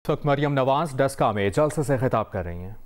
इस वक्त मरियम नवाज डस्का में जलसे से खिताब कर रही हैं।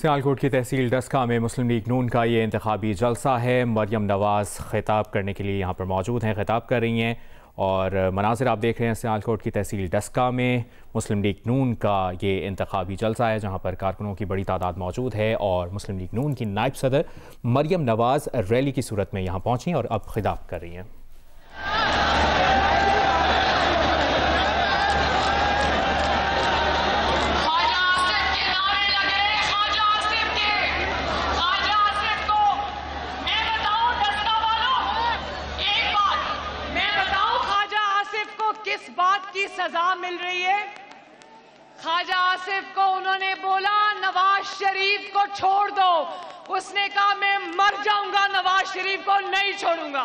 सियालकोट की तहसील डस्का में मुस्लिम लीग नून का ये इंतखाबी जलसा है। मरियम नवाज खिताब करने के लिए यहाँ पर मौजूद हैं, खिताब कर रही हैं और मनाजिर आप देख रहे हैं सियालकोट की तहसील डस्का में मुस्लिम लीग नून का ये इंतखाबी जलसा है, जहाँ पर कारकुनों की बड़ी तादाद मौजूद है और मुस्लिम लीग नून की नायब सदर मरियम नवाज रैली की सूरत में यहाँ पहुँची और अब खिताब कर रही हैं। किस बात की सजा मिल रही है? ख्वाजा आसिफ को उन्होंने बोला नवाज शरीफ को छोड़ दो, उसने कहा मैं मर जाऊंगा, नवाज शरीफ को नहीं छोड़ूंगा।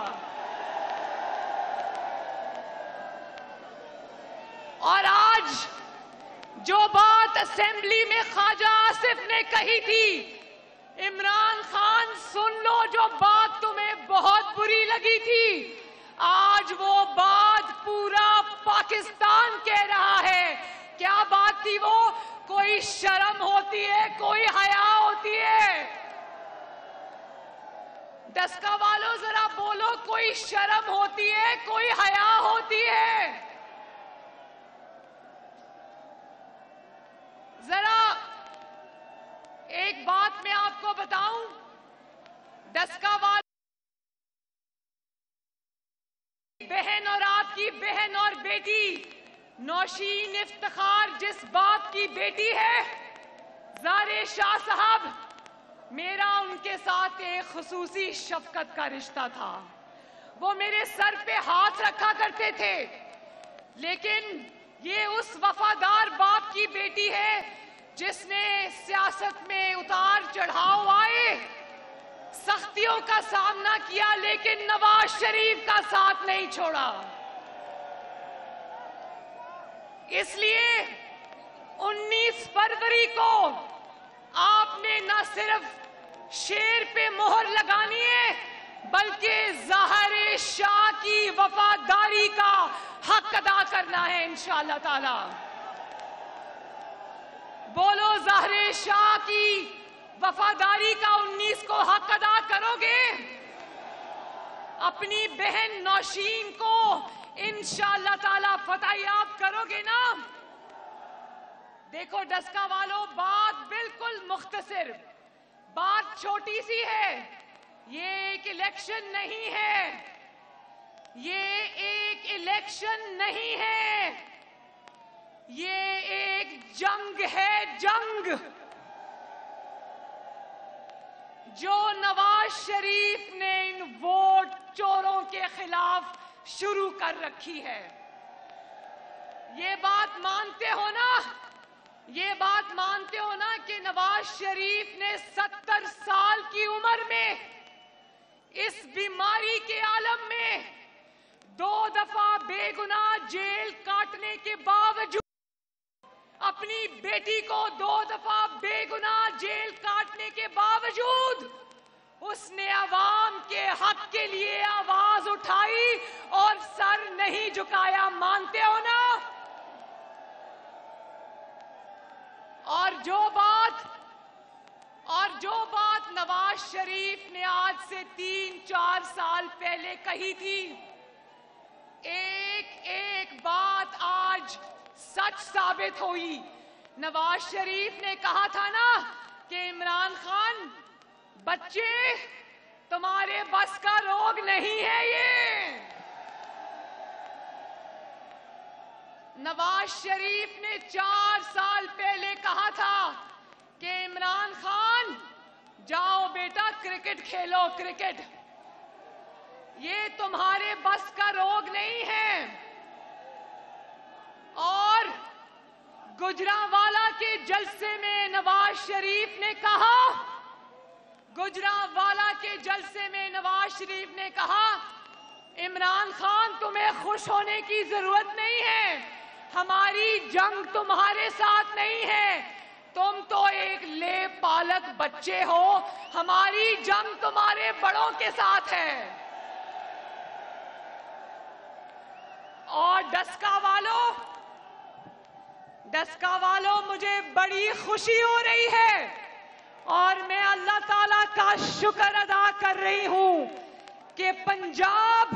और आज जो बात असेंबली में ख्वाजा आसिफ ने कही थी, इमरान खान सुन लो, जो बात तुम्हें बहुत बुरी लगी थी, आज वो बात पूरा पाकिस्तान कह रहा है। क्या बात थी वो? कोई शर्म होती है, कोई हया होती है? डस्का वालों जरा बोलो, कोई शर्म होती है, कोई हया होती है? जरा एक बात मैं आपको बताऊं, डस्का वाले बहन और आपकी बहन और बेटी नौशीन इफ्तिखार जिस बाप की बेटी है, ज़ारे शाह साहब, मेरा उनके साथ एक खुसूसी शफकत का रिश्ता था। वो मेरे सर पे हाथ रखा करते थे, लेकिन ये उस वफादार बाप की बेटी है जिसने सियासत में उतार चढ़ाव आए, सख्तियों का सामना किया, लेकिन नवाज शरीफ का साथ नहीं छोड़ा। इसलिए 19 फरवरी को आपने न सिर्फ शेर पे मोहर लगानी है, बल्कि ज़ाहिर शाह की वफादारी का हक अदा करना है इंशाअल्लाह ताला। बोलो, ज़ाहिर शाह की वफादारी का 19 को हक अदा करोगे? अपनी बहन नौशीन को इंशाअल्लाह ताला फतहयाब करोगे ना? देखो डस्का वालों, बात बिल्कुल मुख्तसर, बात छोटी सी है। ये एक इलेक्शन नहीं है, ये एक इलेक्शन नहीं है, ये एक जंग है, जंग जो नवाज शरीफ ने इन वोट चोरों के खिलाफ शुरू कर रखी है। ये बात मानते हो ना? ये बात मानते हो ना कि नवाज शरीफ ने 70 साल की उम्र में इस बीमारी के आलम में 2 दफा बेगुनाह जेल काटने के बावजूद अपनी बेटी को 2 दफा बेगुनाह जेल काटने के बावजूद उसने अवाम के हक के लिए आवाज उठाई और सर नहीं झुकाया। मानते हो ना? और जो बात नवाज शरीफ ने आज से 3-4 साल पहले कही थी, एक एक बात आज सच साबित हुई। नवाज शरीफ ने कहा था ना कि इमरान खान, बच्चे तुम्हारे बस का रोग नहीं है ये। नवाज शरीफ ने 4 साल पहले कहा था कि इमरान खान जाओ बेटा क्रिकेट खेलो, क्रिकेट ये तुम्हारे बस का रोग नहीं है। और गुजरांवाला के जलसे में नवाज शरीफ ने कहा, गुजरांवाला के जलसे में नवाज शरीफ ने कहा, इमरान खान तुम्हें खुश होने की जरूरत नहीं है, हमारी जंग तुम्हारे साथ नहीं है, तुम तो एक ले पालक बच्चे हो, हमारी जंग तुम्हारे बड़ों के साथ है। और डस्का वालों मुझे बड़ी खुशी हो रही है और मैं अल्लाह ताला का शुक्र अदा कर रही हूं कि पंजाब,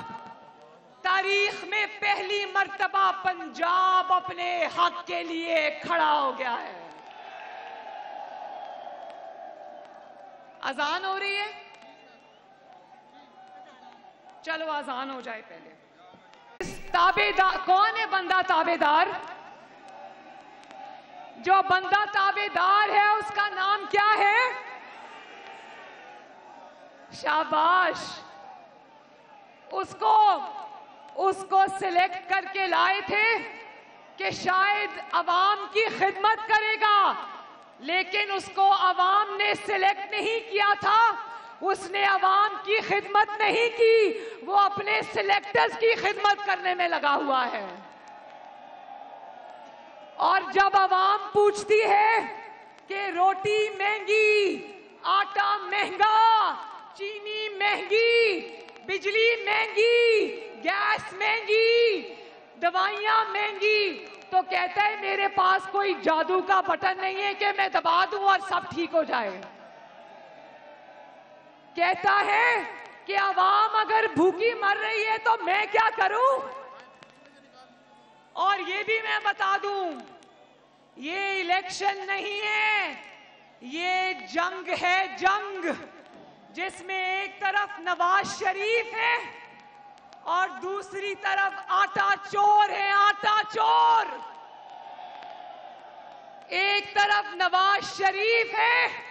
तारीख में पहली मर्तबा पंजाब अपने हक के लिए खड़ा हो गया है। अजान हो रही है, चलो अजान हो जाए पहले। ताबेदार कौन है? बंदा ताबेदार। जो बंदा ताबेदार है उसका नाम क्या है? शाबाश। उसको सिलेक्ट करके लाए थे कि शायद अवाम की खिदमत करेगा, लेकिन उसको अवाम ने सिलेक्ट नहीं किया था, उसने अवाम की खिदमत नहीं की, वो अपने सिलेक्टर्स की खिदमत करने में लगा हुआ है। और जब अवाम पूछती है कि रोटी महंगी, आटा महंगा, चीनी महंगी, बिजली महंगी, गैस महंगी, दवाइयां महंगी, तो कहता है मेरे पास कोई जादू का बटन नहीं है कि मैं दबा दूं और सब ठीक हो जाए। कहता है कि अवाम अगर भूखी मर रही है तो मैं क्या करूं। और ये भी मैं बता दूं, ये इलेक्शन नहीं है, ये जंग है, जंग जिसमें एक तरफ नवाज शरीफ है और दूसरी तरफ आटा चोर है, आटा चोर। एक तरफ नवाज शरीफ है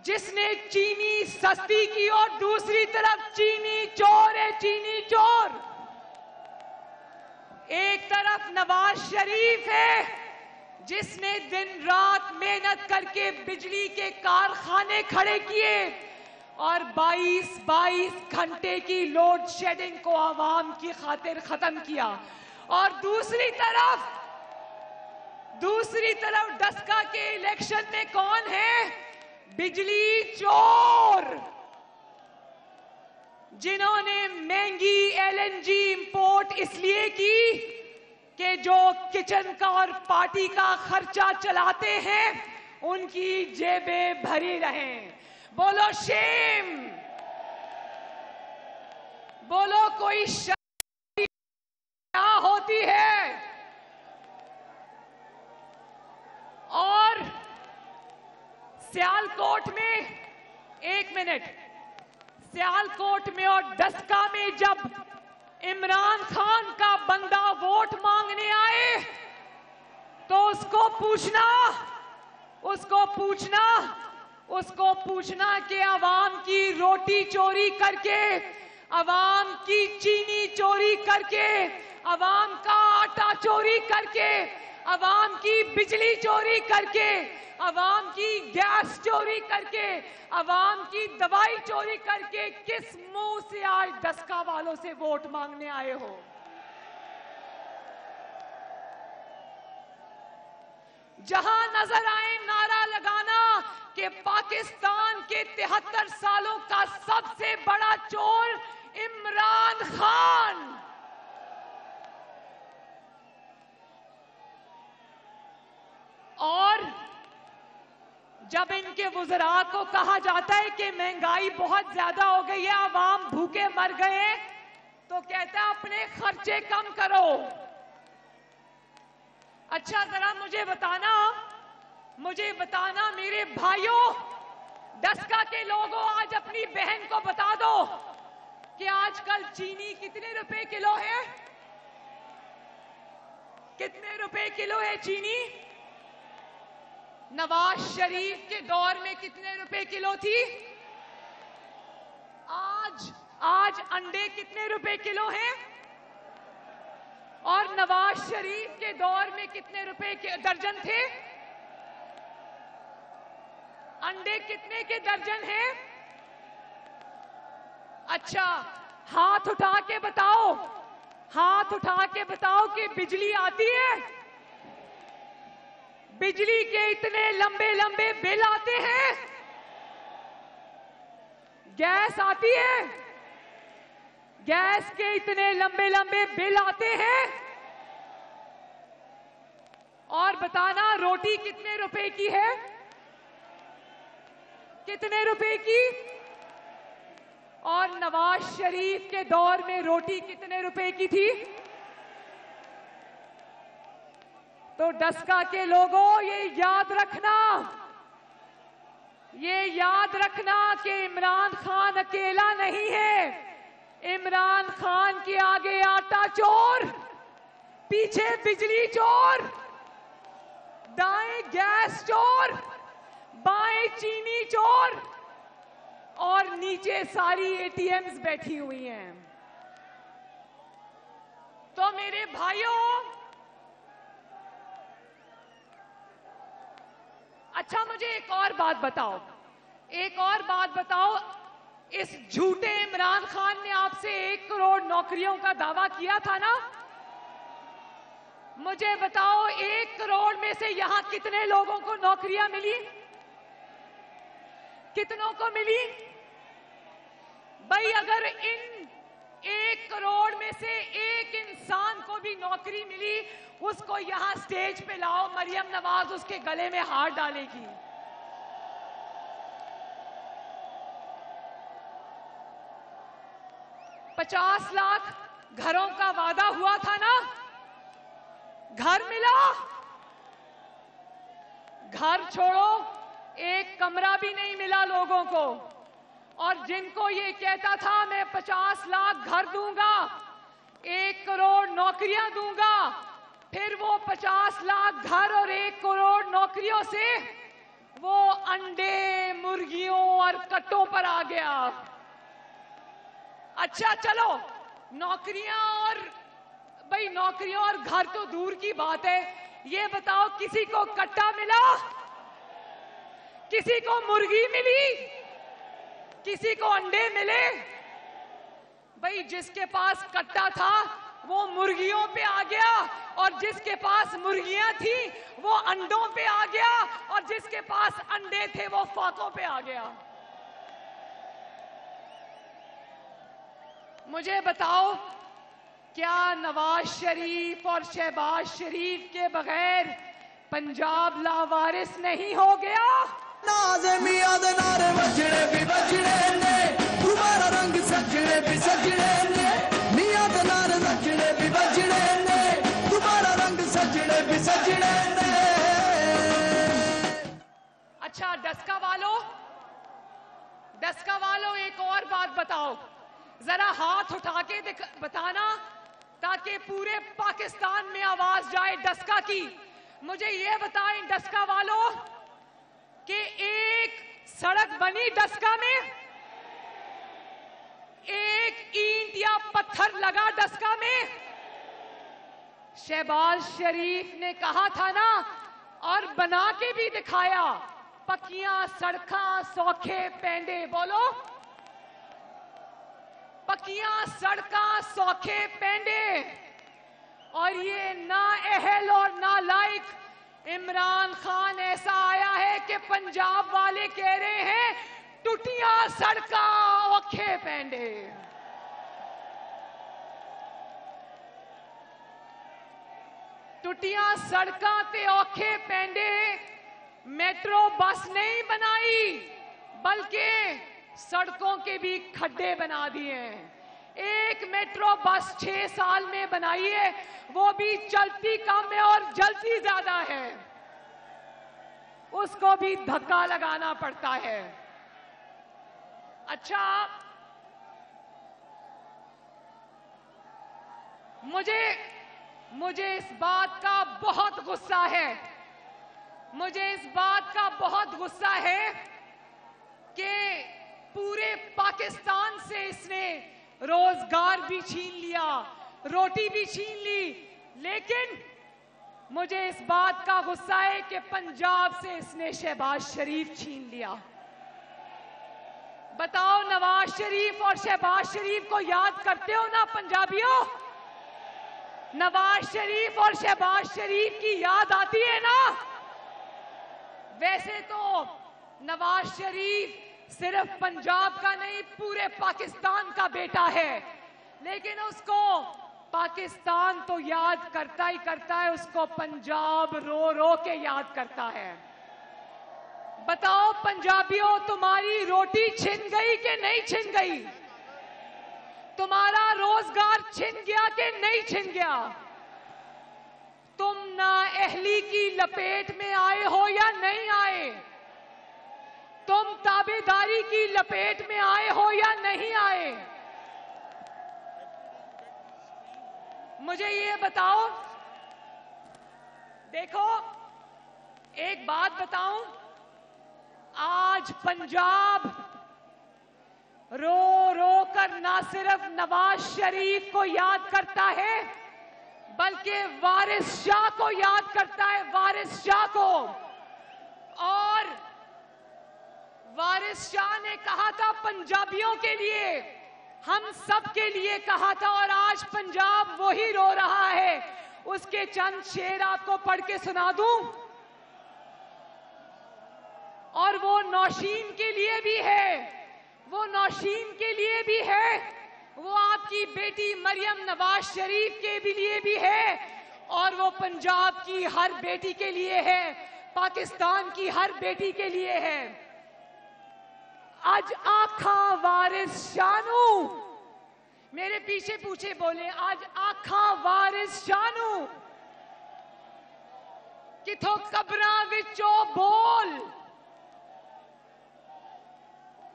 जिसने चीनी सस्ती की और दूसरी तरफ चीनी चोर है, चीनी चोर। एक तरफ नवाज शरीफ है जिसने दिन रात मेहनत करके बिजली के कारखाने खड़े किए और 22 घंटे की लोड शेडिंग को आवाम की खातिर खत्म किया। और दूसरी तरफ डस्का के इलेक्शन में कौन है? बिजली चोर, जिन्होंने महंगी एलएनजी इंपोर्ट इसलिए की कि जो किचन का और पार्टी का खर्चा चलाते हैं उनकी जेबें भरी रहें। बोलो शेम, बोलो कोई शर्म क्या होती है। और सियालकोट में, एक मिनट, सियालकोट में और डस्का में जब इमरान खान का बंदा वोट मांगने आए तो उसको पूछना कि अवाम की रोटी चोरी करके, अवाम की चीनी चोरी करके, अवाम का आटा चोरी करके, अवाम की बिजली चोरी करके, अवाम की गैस चोरी करके, अवाम की दवाई चोरी करके किस मुंह से आज डस्का वालों से वोट मांगने आए हो? जहां नजर आए नारा लगाना कि पाकिस्तान के 73 सालों का सबसे बड़ा चोर इमरान खान। और जब इनके वुज़रा को कहा जाता है कि महंगाई बहुत ज्यादा हो गई है, आवाम भूखे मर गए हैं, तो कहता है अपने खर्चे कम करो। अच्छा जरा मुझे बताना मेरे भाइयों, डस्का के लोगों, आज अपनी बहन को बता दो कि आजकल चीनी कितने रुपए किलो है? कितने रुपए किलो है चीनी? नवाज शरीफ के दौर में कितने रुपए किलो थी? आज अंडे कितने रुपए किलो हैं? और नवाज शरीफ के दौर में कितने रुपए के दर्जन थे? अंडे कितने के दर्जन हैं? अच्छा हाथ उठा के बताओ कि बिजली आती है? बिजली के इतने लंबे लंबे बिल आते हैं? गैस आती है? गैस के इतने लंबे लंबे बिल आते हैं? और बताना रोटी कितने रुपए की है? कितने रुपए की? और नवाज शरीफ के दौर में रोटी कितने रुपए की थी? तो डस्का के लोगों ये याद रखना कि इमरान खान अकेला नहीं है। इमरान खान के आगे आटा चोर, पीछे बिजली चोर, दाएं गैस चोर, बाएं चीनी चोर और नीचे सारी एटीएम्स बैठी हुई हैं। तो मेरे भाइयों, अच्छा मुझे एक और बात बताओ, इस झूठे इमरान खान ने आपसे 1 करोड़ नौकरियों का दावा किया था ना? मुझे बताओ 1 करोड़ में से यहां कितने लोगों को नौकरियां मिली? कितनों को मिली? भाई अगर इन 1 करोड़ में से एक इंसान को भी नौकरी मिली, उसको यहां स्टेज पे लाओ, मरियम नवाज उसके गले में हाथ डालेगी। $50 लाख घरों का वादा हुआ था ना? घर मिला? घर छोड़ो, एक कमरा भी नहीं मिला लोगों को। और जिनको ये कहता था मैं 50 लाख घर दूंगा, 1 करोड़ नौकरियां दूंगा, फिर वो 50 लाख घर और 1 करोड़ नौकरियों से वो अंडे, मुर्गियों और कट्टों पर आ गया। अच्छा चलो, नौकरियां और घर तो दूर की बात है, ये बताओ किसी को कट्टा मिला? किसी को मुर्गी मिली? किसी को अंडे मिले? भाई जिसके पास कट्टा था वो मुर्गियों पे आ गया, और जिसके पास मुर्गियां थी वो अंडों पे आ गया, और जिसके पास अंडे थे वो फाकों पे आ गया। मुझे बताओ, क्या नवाज शरीफ और शहबाज शरीफ के बगैर पंजाब लावारिस नहीं हो गया? नाज़े मियां दे नारे वजने भी वजने ने, तुम्हारा रंग सजने भी सजने ने, मियां दे नारे वजने भी वजने ने, तुम्हारा रंग सजने भी सजने ने। अच्छा डस्का वालों एक और बात बताओ, जरा हाथ उठा के बताना ताकि पूरे पाकिस्तान में आवाज जाए डस्का की। मुझे ये बताएं डस्का वालों कि एक सड़क बनी डस्का में? एक ईंट या पत्थर लगा डस्का में? शहबाज शरीफ ने कहा था ना, और बना के भी दिखाया, पक्कियां सड़कां सौखे पेंडे। बोलो, पक्कियां सड़कां सौखे पेंडे। और ये ना अहल और ना लायक इमरान खान ऐसा आया है कि पंजाब वाले कह रहे हैं टुटियां सड़का औखे पैंडे। टुटियां सड़का ते औखे पैंडे मेट्रो बस नहीं बनाई बल्कि सड़कों के भी खड्डे बना दिए हैं। एक मेट्रो बस 6 साल में बनाई है, वो भी चलती कम है और जलती ज्यादा है, उसको भी धक्का लगाना पड़ता है। अच्छा, मुझे इस बात का बहुत गुस्सा है, मुझे इस बात का बहुत गुस्सा है कि पूरे पाकिस्तान से इसने रोजगार भी छीन लिया, रोटी भी छीन ली, लेकिन मुझे इस बात का गुस्सा है कि पंजाब से इसने शहबाज शरीफ छीन लिया। बताओ, नवाज शरीफ और शहबाज शरीफ को याद करते हो ना पंजाबियों? नवाज शरीफ और शहबाज शरीफ की याद आती है ना? वैसे तो नवाज शरीफ सिर्फ पंजाब का नहीं, पूरे पाकिस्तान का बेटा है, लेकिन उसको पाकिस्तान तो याद करता ही करता है, उसको पंजाब रो रो के याद करता है। बताओ पंजाबियों, तुम्हारी रोटी छिन गई कि नहीं छिन गई? तुम्हारा रोजगार छिन गया कि नहीं छिन गया? तुम नाअहली की लपेट में आए हो या नहीं आए? तुम ताबेदारी की लपेट में आए हो या नहीं आए? मुझे ये बताओ। देखो, एक बात बताऊं, आज पंजाब रो रो कर ना सिर्फ नवाज शरीफ को याद करता है, बल्कि वारिस शाह को याद करता है, वारिस शाह को। और वारिस शाह ने कहा था पंजाबियों के लिए, हम सब के लिए कहा था, और आज पंजाब वही रो रहा है। उसके चंद शेर आपको पढ़ के सुना दूं, और वो नौशीन के लिए भी है, वो नौशीन के लिए भी है, वो आपकी बेटी मरियम नवाज शरीफ के भी लिए भी है, और वो पंजाब की हर बेटी के लिए है, पाकिस्तान की हर बेटी के लिए है। आज आखा वारिस शानू, मेरे पीछे पूछे बोले, आज आखा वारिस शानू किथों कब्रां विचों बोल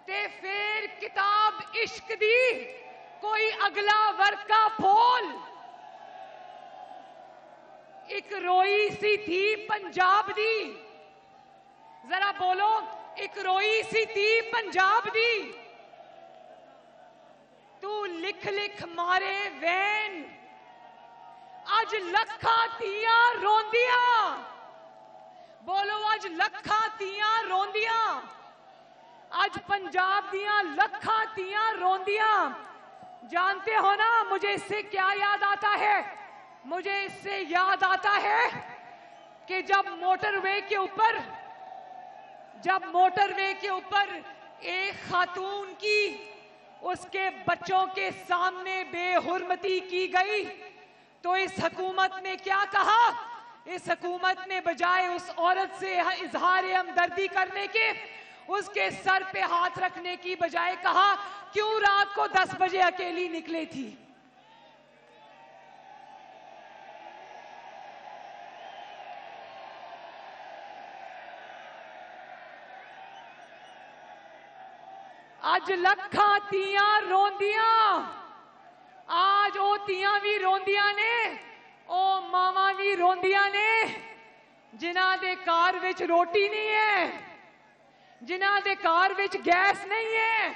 ते फिर किताब इश्क दी कोई अगला वर्का फोल। एक रोई सी थी पंजाब दी, जरा बोलो, एक रोई सी थी पंजाब दी, तू लिख लिख मारे वैन, अज लखा तियां रोंदियां, बोलो अज लखा तियां रोंदियां, अज पंजाब दियां लखा तियां रोंदियां। जानते हो ना मुझे इससे क्या याद आता है? मुझे इससे याद आता है कि जब मोटरवे के ऊपर एक खातून की उसके बच्चों के सामने बेहुरमती की गई, तो इस हुकूमत ने क्या कहा? इस हुकूमत ने बजाय उस औरत से इजहार हमदर्दी करने के, उसके सर पे हाथ रखने की बजाय कहा, क्यों रात को 10 बजे अकेली निकली थी? अज लखा तियां रोंदियां, आज ओ तियां भी रोंदियां ने, ओ मावां भी रोंदियां ने, जिन्हां दे घर विच रोटी नहीं है, जिन्हां दे घर विच गैस नहीं है,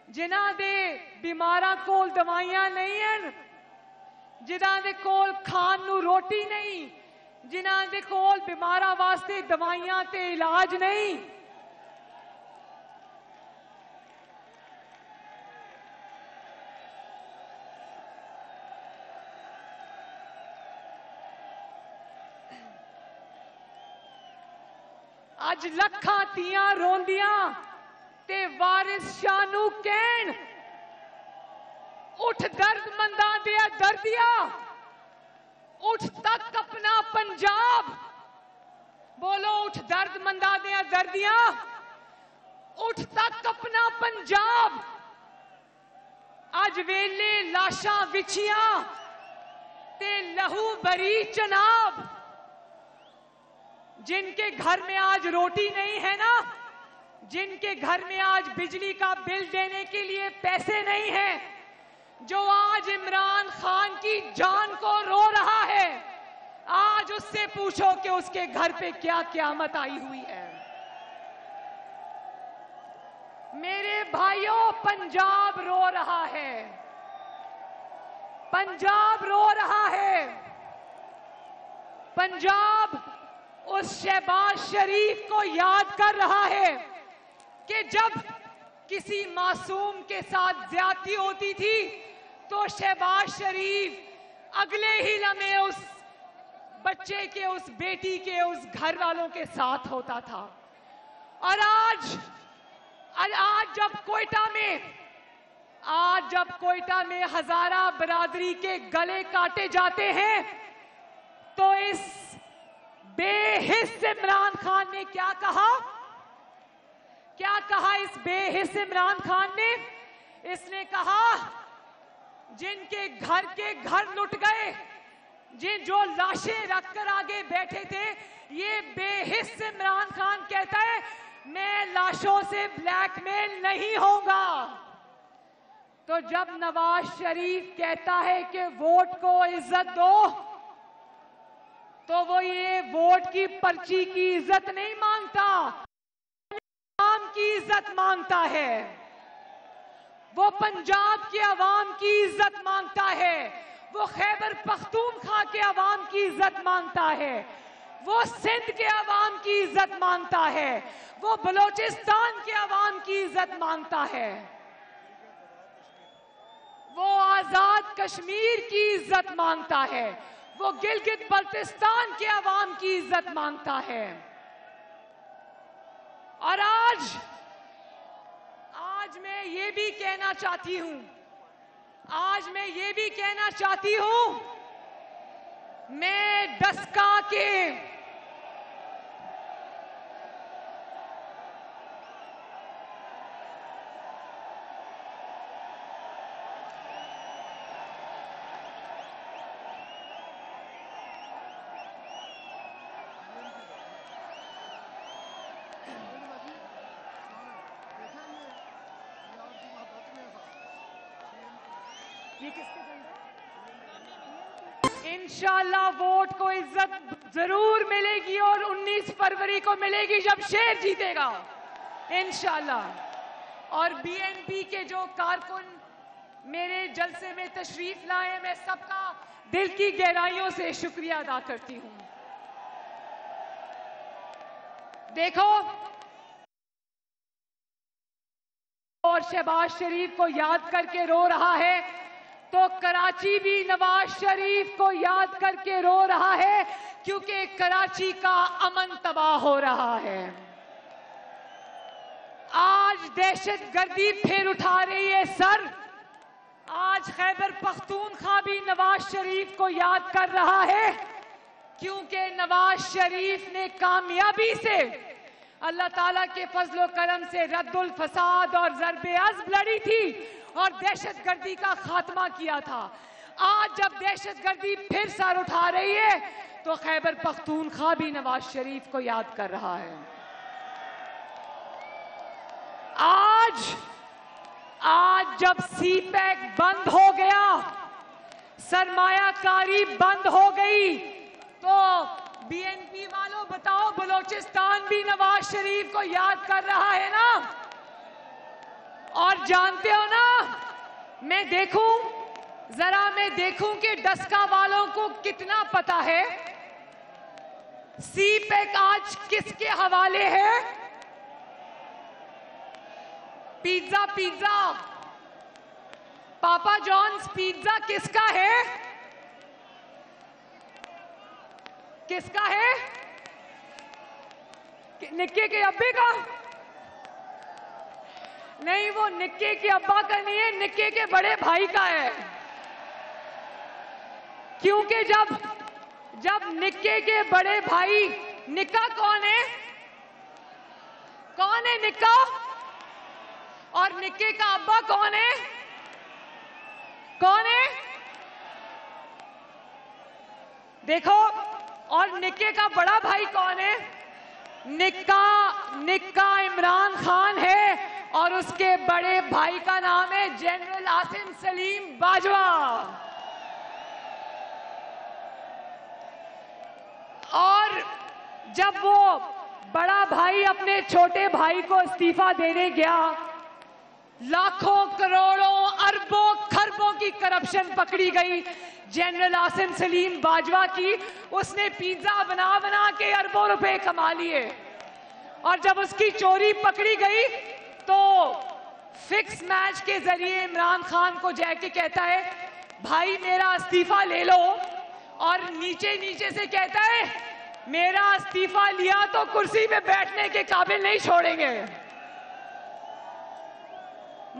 जिन्हां दे बीमारां कोल दवाइयां नहीं हैं, जिन्हां दे कोल खान नूं रोटी नहीं, जिन्हां दे कोल बीमारां वास्ते दवाइयां ते इलाज नहीं। अज लखां तियां रोंदियां ते वारिस शानू कहण उठ दर्द मंदा दे दर्दिया, उठ तक अपना पंजाब। बोलो उठ दर्द मंदा दे दर्दिया, उठ तक अपना पंजाब। अज वेले लाशां विछियां ते लहू भरी चनाब। जिनके घर में आज रोटी नहीं है ना, जिनके घर में आज बिजली का बिल देने के लिए पैसे नहीं है, जो आज इमरान खान की जान को रो रहा है, आज उससे पूछो कि उसके घर पे क्या क़यामत आई हुई है। मेरे भाइयों, पंजाब रो रहा है, पंजाब रो रहा है। पंजाब उस शहबाज शरीफ को याद कर रहा है कि जब किसी मासूम के साथ ज्यादती होती थी तो शहबाज शरीफ अगले ही लम्हे उस बच्चे के, उस बेटी के, उस घर वालों के साथ होता था। और आज जब कोयटा में हजारा बरादरी के गले काटे जाते हैं तो इस बेहिस इमरान खान ने क्या कहा? क्या कहा इस बेहिस इमरान खान ने? इसने कहा जिनके घर के घर लुट गए, जो लाशें रखकर आगे बैठे थे, ये बेहिस इमरान खान कहता है मैं लाशों से ब्लैकमेल नहीं होगा। तो जब नवाज शरीफ कहता है कि वोट को इज्जत दो, तो वो ये वोट की पर्ची की इज्जत नहीं मांगता, आवाम की इज्जत मांगता है। वो पंजाब के अवाम की इज्जत मांगता है, वो खैबर पख्तूनख्वा के अवाम की इज्जत मांगता है, वो सिंध के अवाम की इज्जत मांगता है, वो बलोचिस्तान के अवाम की इज्जत मांगता है, वो आजाद कश्मीर की इज्जत मांगता है, वो गिलगित बल्तिस्तान के अवाम की इज्जत मांगता है। और आज मैं ये भी कहना चाहती हूं, आज मैं ये भी कहना चाहती हूं, मैं डस्का के इंशाल्लाह वोट को इज्जत जरूर मिलेगी और 19 फरवरी को मिलेगी जब शेर जीतेगा इंशाल्लाह। और बीएनपी के जो कारकुन मेरे जलसे में तशरीफ लाए, मैं सबका दिल की गहराइयों से शुक्रिया अदा करती हूं। देखो, और शहबाज शरीफ को याद करके रो रहा है, तो कराची भी नवाज शरीफ को याद करके रो रहा है, क्योंकि कराची का अमन तबाह हो रहा है। आज दहशतगर्दी फिर उठा रही है सर। आज खैबर पख्तूनख्वा भी नवाज शरीफ को याद कर रहा है, क्योंकि नवाज शरीफ ने कामयाबी से अल्लाह ताला के फजलो करम से रद्दुल फसाद और ज़रबे अज़्ब लड़ी थी और दहशतगर्दी का खात्मा किया था। आज जब दहशतगर्दी फिर सर उठा रही है, तो खैबर पख्तूनख्वा भी नवाज शरीफ को याद कर रहा है। आज जब सीपैक बंद हो गया, सरमायाकारी बंद हो गई, तो बीएनपी वालों बताओ, बलोचिस्तान भी नवाज शरीफ को याद कर रहा है ना? और जानते हो ना, मैं देखूं कि डस्का वालों को कितना पता है सीपैक आज किसके हवाले है। पिज्जा पापा जॉन्स पिज्जा किसका है? किसका है? निक्के के अब्बे का नहीं, वो निक्के के अब्बा का नहीं है, निक्के के बड़े भाई का है। क्योंकि जब निक्के के बड़े भाई, निक्का कौन है? कौन है निक्का? और निक्के का अब्बा कौन है? कौन है? देखो, और निक्के का बड़ा भाई कौन है? निक्का इमरान खान है और उसके बड़े भाई का नाम है जनरल आसिम सलीम बाजवा। और जब वो बड़ा भाई अपने छोटे भाई को इस्तीफा देने गया, लाखों करोड़ों अरबों खरबों की करप्शन पकड़ी गई जनरल आसिम सलीम बाजवा की। उसने पिज्जा बना बना के अरबों रुपए कमा लिए। और जब उसकी चोरी पकड़ी गई तो फिक्स मैच के जरिए इमरान खान को जाके कहता है, भाई मेरा इस्तीफा ले लो। और नीचे नीचे से कहता है, मेरा इस्तीफा लिया तो कुर्सी में बैठने के काबिल नहीं छोड़ेंगे।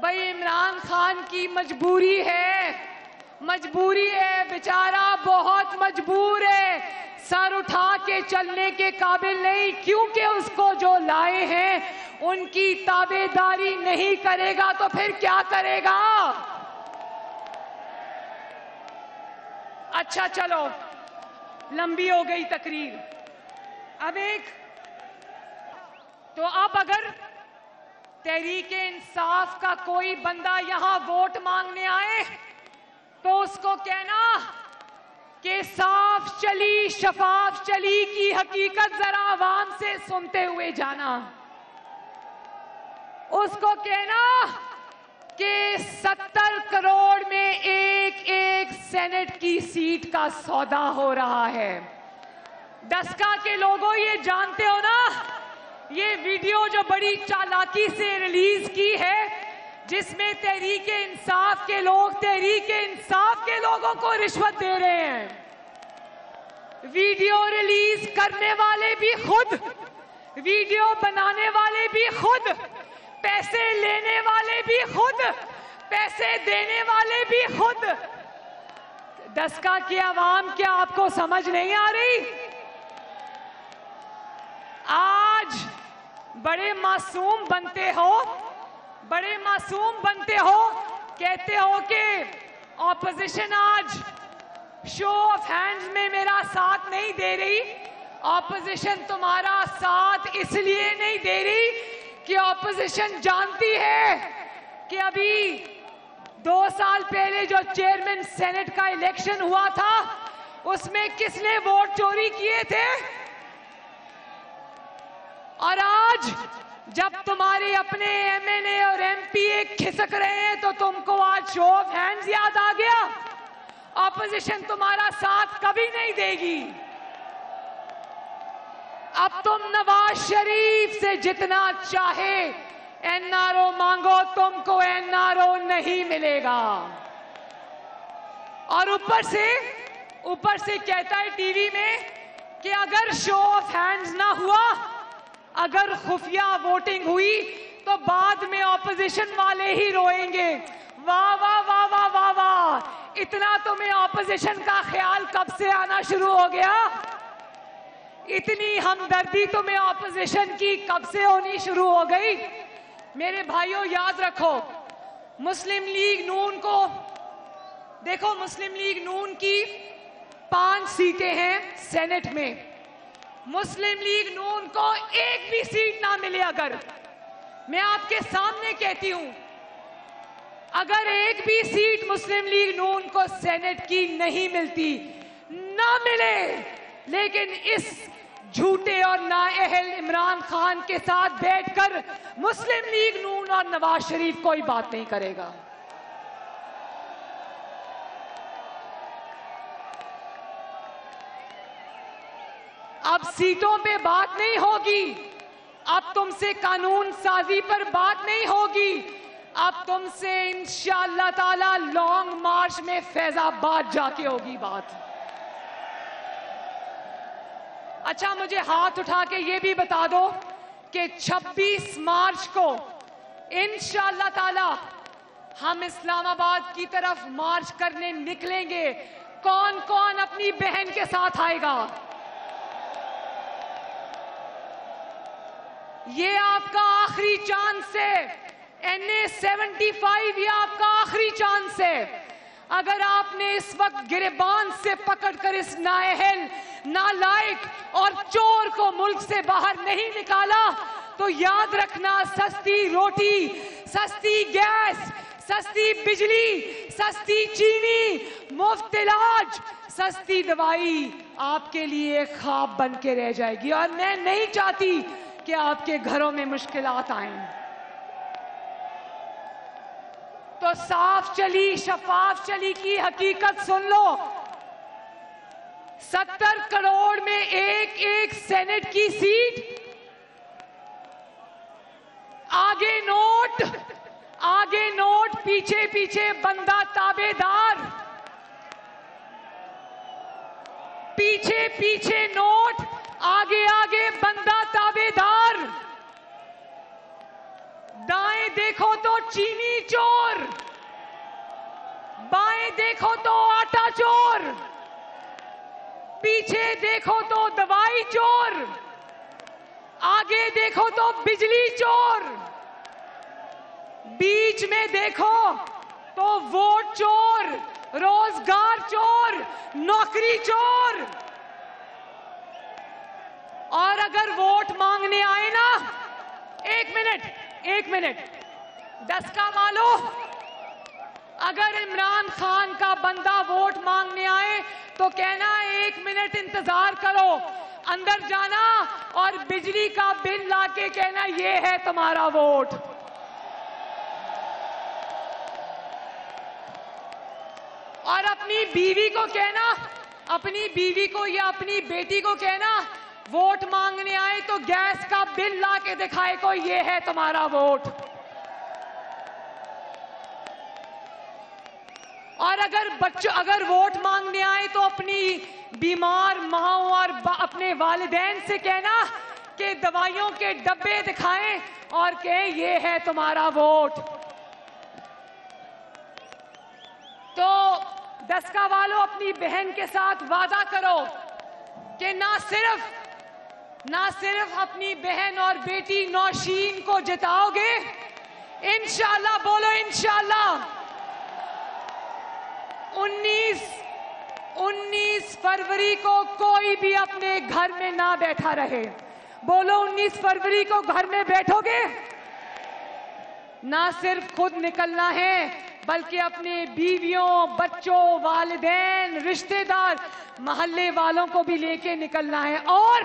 भाई इमरान खान की मजबूरी है, बेचारा बहुत मजबूर है, सर उठा के चलने के काबिल नहीं, क्योंकि उसको जो लाए हैं उनकी ताबेदारी नहीं करेगा तो फिर क्या करेगा? अच्छा चलो, लंबी हो गई तकरीर। अब अगर तहरीके इंसाफ का कोई बंदा यहां वोट मांगने आए तो उसको कहना कि साफ चली शफाफ चली की हकीकत जरा आवाम से सुनते हुए जाना। उसको कहना कि 70 करोड़ में एक सेनेट की सीट का सौदा हो रहा है। डस्का के लोगों, ये जानते हो ना, ये वीडियो जो बड़ी चालाकी से रिलीज की है, जिसमें तहरीके इंसाफ के लोगों को रिश्वत दे रहे हैं। वीडियो रिलीज करने वाले भी खुद, वीडियो बनाने वाले भी खुद, पैसे लेने वाले भी खुद, पैसे देने वाले भी खुद। डस्का की आवाम, क्या आपको समझ नहीं आ रही? आज बड़े मासूम बनते हो, कहते हो कि ऑपोजिशन आज शो ऑफ हैंड्स में मेरा साथ नहीं दे रही। ऑपोजिशन तुम्हारा साथ इसलिए नहीं दे रही कि ऑपोजिशन जानती है कि अभी 2 साल पहले जो चेयरमैन सेनेट का इलेक्शन हुआ था, उसमें किसने वोट चोरी किए थे। और आज जब तुम्हारे अपने एमएनए और एमपीए खिसक रहे हैं तो तुमको आज शो ऑफ हैंड्स याद आ गया। ऑपोजिशन तुम्हारा साथ कभी नहीं देगी। अब तुम नवाज शरीफ से जितना चाहे एनआरओ मांगो, तुमको एनआरओ नहीं मिलेगा। और ऊपर से कहता है टीवी में कि अगर शो ऑफ हैंड्स ना हुआ, अगर खुफिया वोटिंग हुई तो बाद में ऑपोजिशन वाले ही रोएंगे। वाह वाह वाह वाह वाह वाह, इतना तुम्हें ऑपोजिशन का ख्याल कब से आना शुरू हो गया? इतनी हमदर्दी तुम्हें ऑपोजिशन की कब से होनी शुरू हो गई? मेरे भाइयों, याद रखो, मुस्लिम लीग नून को देखो, मुस्लिम लीग नून की 5 सीटें हैं सेनेट में। मुस्लिम लीग नून को एक भी सीट ना मिले, अगर मैं आपके सामने कहती हूं, अगर एक भी सीट मुस्लिम लीग नून को सेनेट की नहीं मिलती, ना मिले, लेकिन इस झूठे और नाअहल इमरान खान के साथ बैठकर मुस्लिम लीग नून और नवाज शरीफ कोई बात नहीं करेगा। अब सीटों पे बात नहीं होगी, अब तुमसे कानून साजी पर बात नहीं होगी, अब तुमसे इंशाअल्लाह ताला लॉन्ग मार्च में फैजाबाद जाके होगी बात। अच्छा, मुझे हाथ उठा के ये भी बता दो कि 26 मार्च को इंशाअल्लाह ताला हम इस्लामाबाद की तरफ मार्च करने निकलेंगे। कौन कौन अपनी बहन के साथ आएगा? ये आपका आखिरी चांस है। NA 75 ये आपका आखिरी चांस है। अगर आपने इस वक्त गिरबान से पकड़कर इस नाअहल, नालायक और चोर को मुल्क से बाहर नहीं निकाला तो याद रखना, सस्ती रोटी, सस्ती गैस, सस्ती बिजली, सस्ती चीनी, मुफ्त इलाज, सस्ती दवाई आपके लिए एक ख्वाब बन के रह जाएगी। और मैं नहीं चाहती कि आपके घरों में मुश्किलात आएं। तो साफ चली, शफाफ चली की हकीकत सुन लो। 70 करोड़ में एक एक सेनेट की सीट, आगे नोट, पीछे पीछे बंदा ताबेदार, पीछे पीछे नोट, आगे आगे बंदा ताबेदार। दाएं देखो तो चीनी चोर, बाएं देखो तो आटा चोर, पीछे देखो तो दवाई चोर, आगे देखो तो बिजली चोर, बीच में देखो तो वोट चोर, रोजगार चोर, नौकरी चोर। और अगर वोट मांगने आए ना, एक मिनट, दस्का मालो, अगर इमरान खान का बंदा वोट मांगने आए तो कहना 1 मिनट इंतजार करो, अंदर जाना और बिजली का बिल लाके कहना ये है तुम्हारा वोट। और अपनी बीवी को कहना, अपनी बीवी को या अपनी बेटी को कहना, वोट मांगने आए तो गैस का बिल ला के दिखाए को ये है तुम्हारा वोट। और अगर वोट मांगने आए तो अपनी बीमार माँ और अपने वालिदैन से कहना कि दवाइयों के डब्बे दिखाएं और कहें ये है तुम्हारा वोट। तो दस्का वालों, अपनी बहन के साथ वादा करो कि ना सिर्फ अपनी बहन और बेटी नौशीन को जिताओगे, इंशाअल्लाह, बोलो इंशाअल्लाह। 19 फरवरी को कोई भी अपने घर में ना बैठा रहे। बोलो 19 फरवरी को घर में बैठोगे? ना सिर्फ खुद निकलना है बल्कि अपने बीवियों, बच्चों, वालिदैन, रिश्तेदार, मोहल्ले वालों को भी लेके निकलना है। और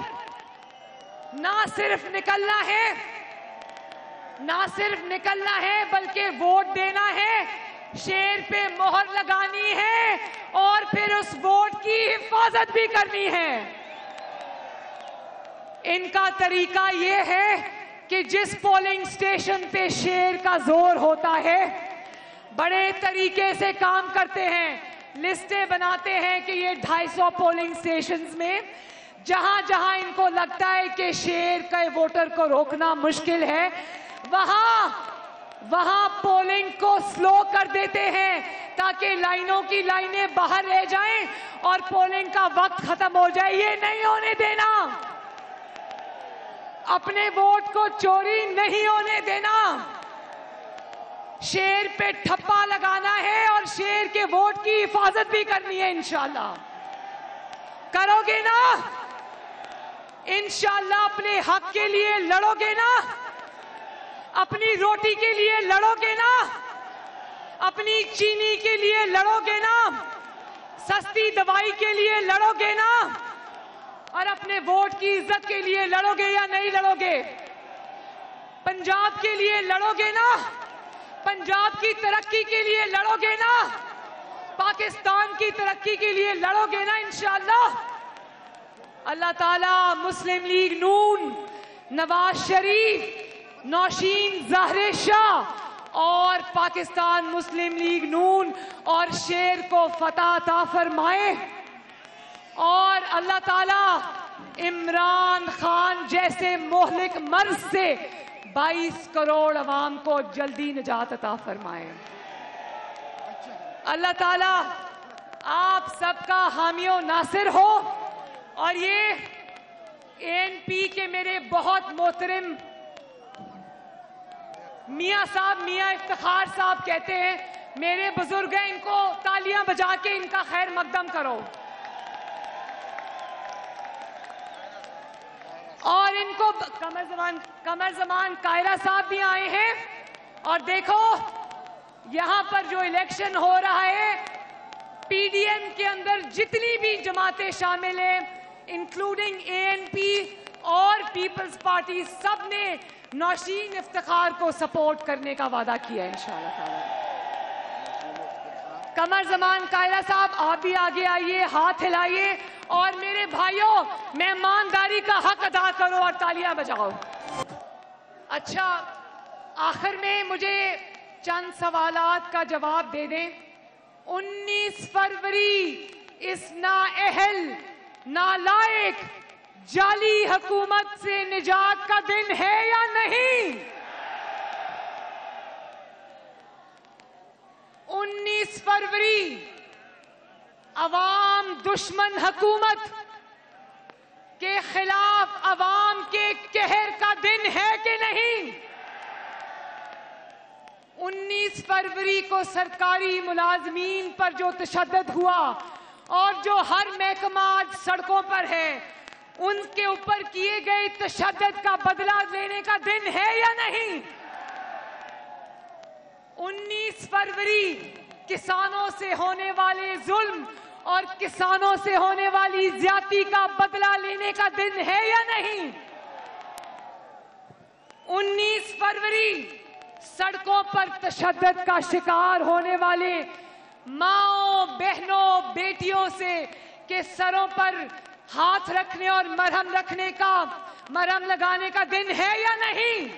ना सिर्फ निकलना है बल्कि वोट देना है, शेर पे मोहर लगानी है और फिर उस वोट की हिफाजत भी करनी है। इनका तरीका ये है कि जिस पोलिंग स्टेशन पे शेर का जोर होता है, बड़े तरीके से काम करते हैं। लिस्टें बनाते हैं कि ये 250 पोलिंग स्टेशंस में जहां जहां इनको लगता है कि शेर के वोटर को रोकना मुश्किल है, वहां पोलिंग को स्लो कर देते हैं ताकि लाइनों की लाइनें बाहर रह जाएं और पोलिंग का वक्त खत्म हो जाए। ये नहीं होने देना, अपने वोट को चोरी नहीं होने देना। शेर पे ठप्पा लगाना है और शेर के वोट की हिफाजत भी करनी है। इंशाअल्लाह करोगे ना? इंशाअल्लाह अपने हक के लिए लड़ोगे ना? अपनी रोटी के लिए लड़ोगे ना? अपनी चीनी के लिए लड़ोगे ना? सस्ती दवाई के लिए लड़ोगे ना? और अपने वोट की इज्जत के लिए लड़ोगे या नहीं लड़ोगे? पंजाब के लिए लड़ोगे ना? पंजाब की तरक्की के लिए लड़ोगे ना? पाकिस्तान की तरक्की के लिए लड़ोगे ना? इंशाअल्लाह अल्लाह ताला मुस्लिम लीग नून, नवाज शरीफ, नौशीन ज़ाहिर शाह और पाकिस्तान मुस्लिम लीग नून और शेर को फतह अता फरमाए। और अल्लाह ताला इमरान खान जैसे मोहलिक मर्ज से 22 करोड़ अवाम को जल्दी निजात अता फरमाए। अल्लाह ताला आप सबका हामियो नासिर हो। और ये एएनपी के मेरे बहुत मोहतरम मियाँ साहब, मियाँ इफ्तिखार साहब कहते हैं मेरे बुजुर्ग हैं, इनको तालियां बजा के इनका खैर मकदम करो। और इनको कमर जमान कायरा साहब भी आए हैं। और देखो यहां पर जो इलेक्शन हो रहा है, पीडीएम के अंदर जितनी भी जमातें शामिल हैं, इंक्लूडिंग एएनपी और पीपल्स पार्टी, सब ने नौशीन इफ्तिखार को सपोर्ट करने का वादा किया है इंशाअल्लाह ताला। कमर जमान कायरा साहब, आप भी आगे आइए, हाथ हिलाइए और मेरे भाइयों मेहमानदारी का हक अदा करो और तालियां बजाओ। अच्छा, आखिर में मुझे चंद सवालात का जवाब दे दें। 19 फरवरी इस नाअहल, नालायक, जाली हुकूमत से निजात का दिन है या नहीं? 19 फरवरी अवाम दुश्मन हुकूमत के खिलाफ अवाम के कहर का दिन है कि नहीं? 19 फरवरी को सरकारी मुलाजमीन पर जो तशद्दुद हुआ और जो हर महकमा आज सड़कों पर है, उनके ऊपर किए गए तशद्दुद का बदला लेने का दिन है या नहीं? 19 फरवरी किसानों से होने वाले जुल्म और किसानों से होने वाली ज्यादती का बदला लेने का दिन है या नहीं? 19 फरवरी सड़कों पर तशद्दुद का शिकार होने वाले माओ, बहनों, बेटियों से के सरों पर हाथ रखने और मरहम लगाने का दिन है या नहीं?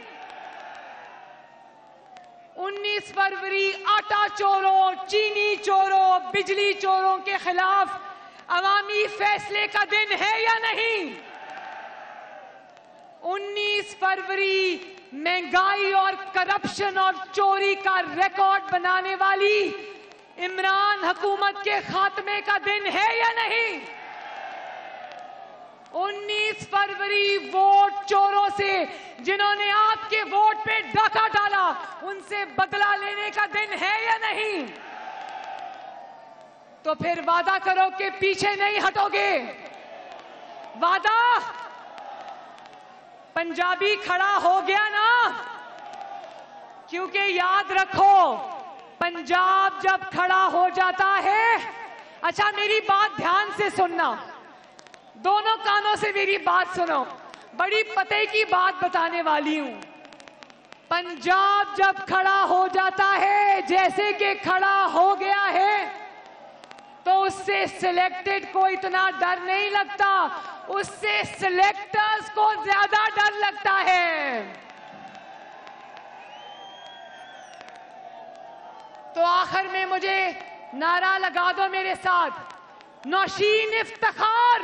19 फरवरी आटा चोरों, चीनी चोरों, बिजली चोरों के खिलाफ अवामी फैसले का दिन है या नहीं? 19 फरवरी महंगाई और करप्शन और चोरी का रिकॉर्ड बनाने वाली इमरान हुकूमत के खात्मे का दिन है या नहीं? 19 फरवरी वोट चोरों से, जिन्होंने आपके वोट पे डाका डाला, उनसे बदला लेने का दिन है या नहीं? तो फिर वादा करो कि पीछे नहीं हटोगे। वादा पंजाबी खड़ा हो गया ना? क्योंकि याद रखो, पंजाब जब खड़ा हो जाता है, अच्छा मेरी बात ध्यान से सुनना, दोनों कानों से मेरी बात सुनो, बड़ी पते की बात बताने वाली हूं। पंजाब जब खड़ा हो जाता है, जैसे कि खड़ा हो गया है, तो उससे सिलेक्टेड को इतना डर नहीं लगता, उससे सिलेक्टर्स को ज्यादा डर लगता है। तो आखिर में मुझे नारा लगा दो मेरे साथ, नौशीन इफ्तिखार,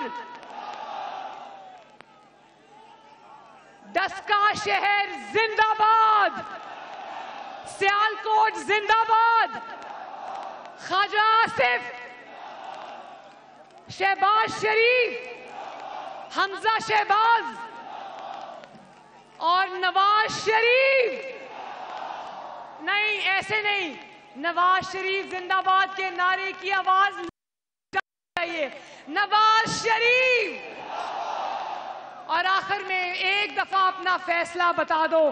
डस्का शहर जिंदाबाद, सियालकोट जिंदाबाद, ख्वाजा आसिफ, शहबाज शरीफ, हमजा शहबाज और नवाज शरीफ। नहीं, ऐसे नहीं, नवाज शरीफ जिंदाबाद के नारे की आवाज चाहिए, नवाज शरीफ। और आखिर में एक दफा अपना फैसला बता दो,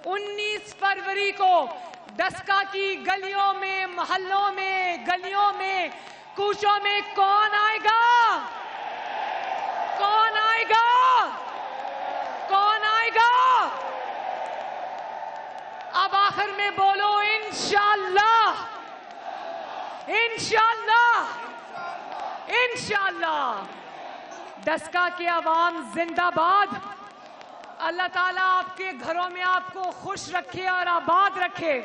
19 फरवरी को डस्का की गलियों में, मोहल्लों में, गलियों में, कूचों में कौन आएगा? कौन आएगा? कौन आएगा? अब आखिर में बोलो इंशाअल्लाह, इंशाअल्लाह, इंशाअल्लाह। डस्का के आवाम जिंदाबाद। अल्लाह ताला आपके घरों में आपको खुश रखे और आबाद रखे।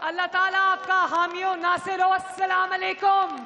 अल्लाह ताला आपका हामियो नासिर हो। अस्सलाम अलैकुम।